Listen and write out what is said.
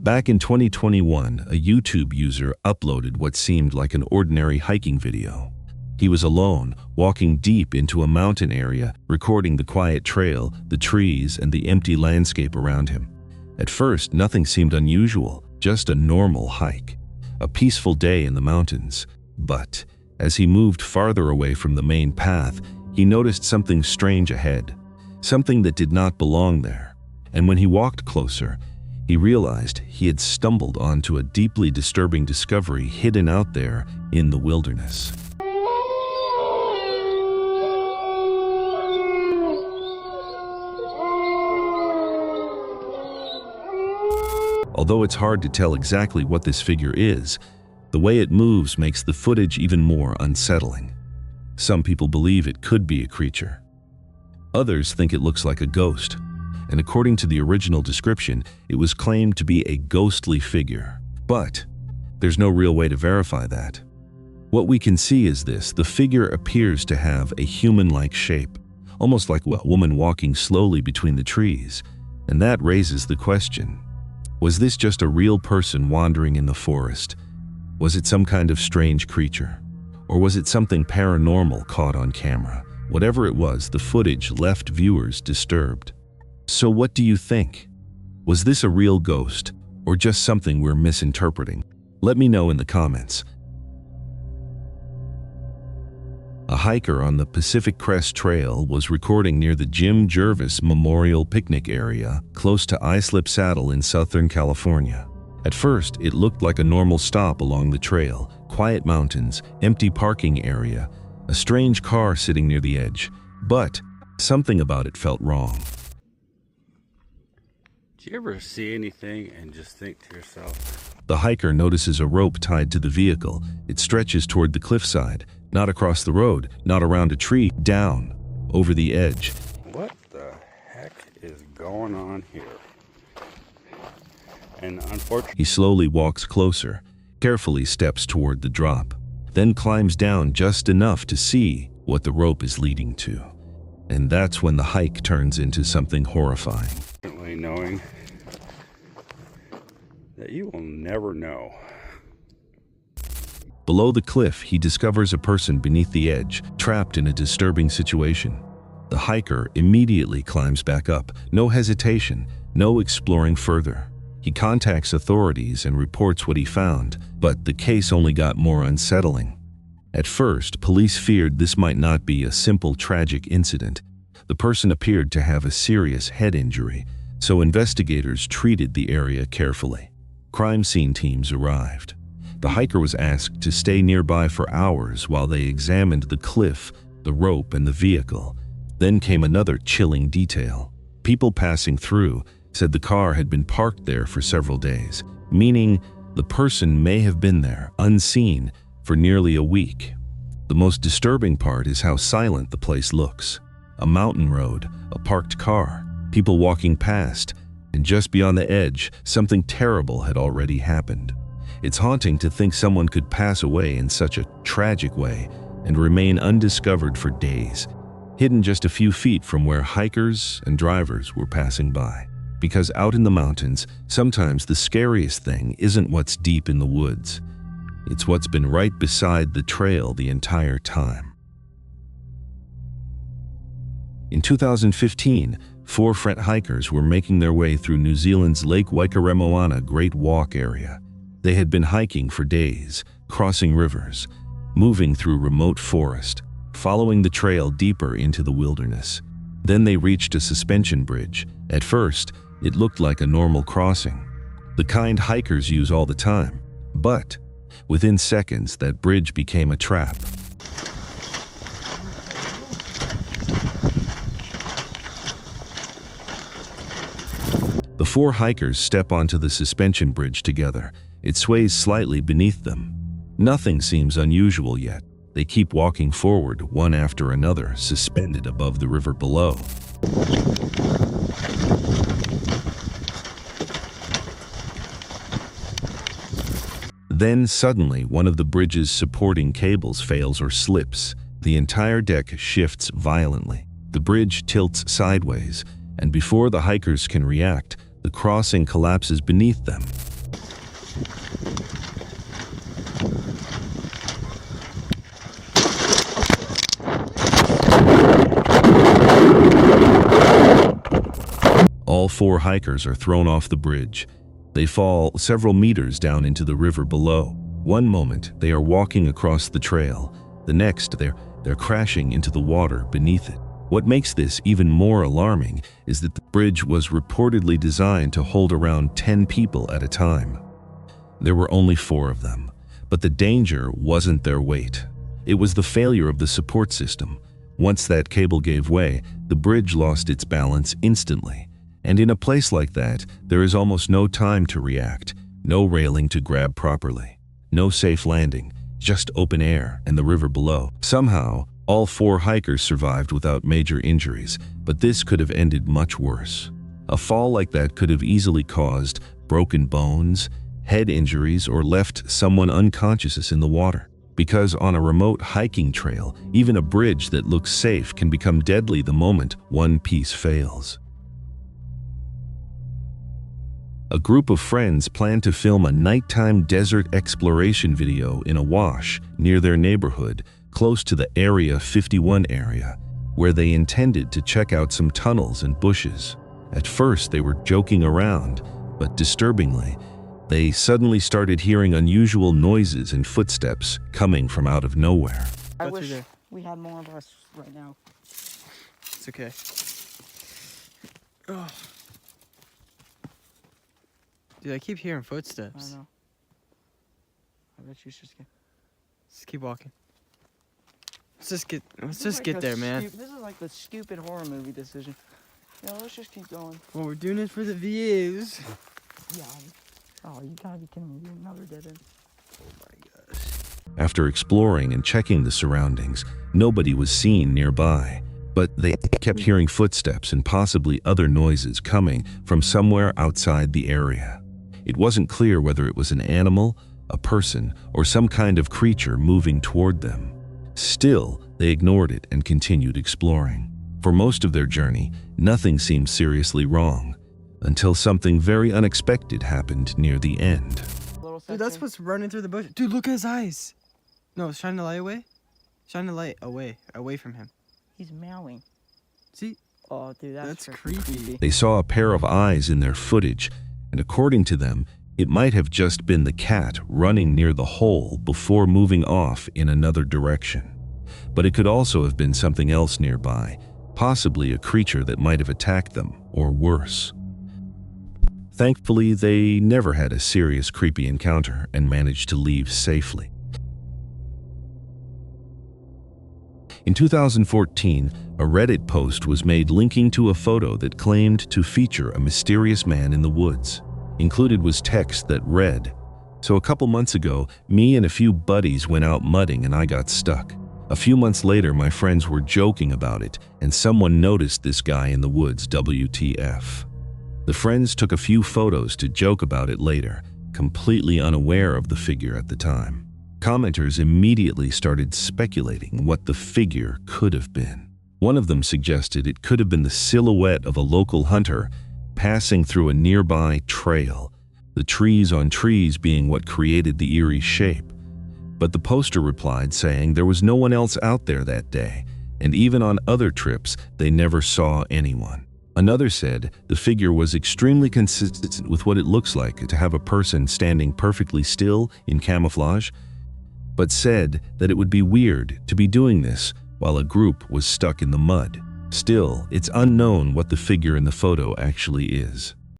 Back in 2021, a YouTube user uploaded what seemed like an ordinary hiking video. He was alone, walking deep into a mountain area, recording the quiet trail, the trees, and the empty landscape around him. At first, nothing seemed unusual, just a normal hike. A peaceful day in the mountains. But as he moved farther away from the main path, he noticed something strange ahead, something that did not belong there. And when he walked closer, he realized he had stumbled onto a deeply disturbing discovery hidden out there in the wilderness. Although it's hard to tell exactly what this figure is, the way it moves makes the footage even more unsettling. Some people believe it could be a creature. Others think it looks like a ghost, and according to the original description, it was claimed to be a ghostly figure. But there's no real way to verify that. What we can see is this: the figure appears to have a human-like shape, almost like a woman walking slowly between the trees, and that raises the question: was this just a real person wandering in the forest? Was it some kind of strange creature? Or was it something paranormal caught on camera? Whatever it was, the footage left viewers disturbed. So what do you think? Was this a real ghost, or just something we're misinterpreting? Let me know in the comments. A hiker on the Pacific Crest Trail was recording near the Jim Jervis Memorial Picnic area, close to Islip Saddle in Southern California. At first, it looked like a normal stop along the trail: quiet mountains, empty parking area, a strange car sitting near the edge. But something about it felt wrong. Do you ever see anything and just think to yourself? The hiker notices a rope tied to the vehicle. It stretches toward the cliffside, not across the road, not around a tree, down, over the edge. What the heck is going on here? And unfortunately, he slowly walks closer, carefully steps toward the drop, then climbs down just enough to see what the rope is leading to. And that's when the hike turns into something horrifying. Knowing that you will never know. Below the cliff, he discovers a person beneath the edge, trapped in a disturbing situation. The hiker immediately climbs back up, no hesitation, no exploring further. He contacts authorities and reports what he found, but the case only got more unsettling. At first, police feared this might not be a simple tragic incident. The person appeared to have a serious head injury, so investigators treated the area carefully. Crime scene teams arrived. The hiker was asked to stay nearby for hours while they examined the cliff, the rope, and the vehicle. Then came another chilling detail. People passing through said the car had been parked there for several days, meaning the person may have been there, unseen, for nearly a week. The most disturbing part is how silent the place looks. A mountain road, a parked car, people walking past, and just beyond the edge, something terrible had already happened. It's haunting to think someone could pass away in such a tragic way and remain undiscovered for days, hidden just a few feet from where hikers and drivers were passing by. Because out in the mountains, sometimes the scariest thing isn't what's deep in the woods. It's what's been right beside the trail the entire time. In 2015, 4 French hikers were making their way through New Zealand's Lake Waikaremoana Great Walk area. They had been hiking for days, crossing rivers, moving through remote forest, following the trail deeper into the wilderness. Then they reached a suspension bridge. At first, it looked like a normal crossing, the kind hikers use all the time. But within seconds, that bridge became a trap. The 4 hikers step onto the suspension bridge together. It sways slightly beneath them. Nothing seems unusual yet. They keep walking forward, one after another, suspended above the river below. Then suddenly, one of the bridge's supporting cables fails or slips. The entire deck shifts violently. The bridge tilts sideways, and before the hikers can react, the crossing collapses beneath them. 4 hikers are thrown off the bridge. They fall several meters down into the river below. One moment, they are walking across the trail. The next, they're crashing into the water beneath it. What makes this even more alarming is that the bridge was reportedly designed to hold around 10 people at a time. There were only 4 of them, but the danger wasn't their weight. It was the failure of the support system. Once that cable gave way, the bridge lost its balance instantly. And in a place like that, there is almost no time to react, no railing to grab properly, no safe landing, just open air and the river below. Somehow, all 4 hikers survived without major injuries, but this could have ended much worse. A fall like that could have easily caused broken bones, head injuries, or left someone unconscious in the water. Because on a remote hiking trail, even a bridge that looks safe can become deadly the moment one piece fails. A group of friends planned to film a nighttime desert exploration video in a wash near their neighborhood, close to the Area 51 area, where they intended to check out some tunnels and bushes. At first, they were joking around, but disturbingly, they suddenly started hearing unusual noises and footsteps coming from out of nowhere. I wish we had more of us right now. It's okay. Oh. Dude, I keep hearing footsteps. I know. I bet you should get. Just keep walking. Let's just get there, man. This is like the stupid horror movie decision. Yeah, let's just keep going. Well, we're doing it for the views. Yeah. Oh, you gotta be kidding me. Another dead end. Oh my gosh. After exploring and checking the surroundings, nobody was seen nearby, but they kept hearing footsteps and possibly other noises coming from somewhere outside the area. It wasn't clear whether it was an animal, a person, or some kind of creature moving toward them. Still, they ignored it and continued exploring. For most of their journey, nothing seemed seriously wrong, until something very unexpected happened near the end. Dude, that's what's running through the bush. Dude, look at his eyes. No, shine the light away. Shine the light away from him. He's meowing. See? Oh, dude, that's creepy. They saw a pair of eyes in their footage, and according to them, it might have just been the cat running near the hole before moving off in another direction. But it could also have been something else nearby, possibly a creature that might have attacked them, or worse. Thankfully, they never had a serious creepy encounter and managed to leave safely. In 2014, a Reddit post was made linking to a photo that claimed to feature a mysterious man in the woods. Included was text that read, "So a couple months ago, me and a few buddies went out mudding and I got stuck. A few months later, my friends were joking about it and someone noticed this guy in the woods, WTF. The friends took a few photos to joke about it later, completely unaware of the figure at the time. Commenters immediately started speculating what the figure could have been. One of them suggested it could have been the silhouette of a local hunter passing through a nearby trail, the trees on trees being what created the eerie shape. But the poster replied saying there was no one else out there that day, and even on other trips, they never saw anyone. Another said the figure was extremely consistent with what it looks like to have a person standing perfectly still in camouflage, but said that it would be weird to be doing this while a group was stuck in the mud. Still, it's unknown what the figure in the photo actually is.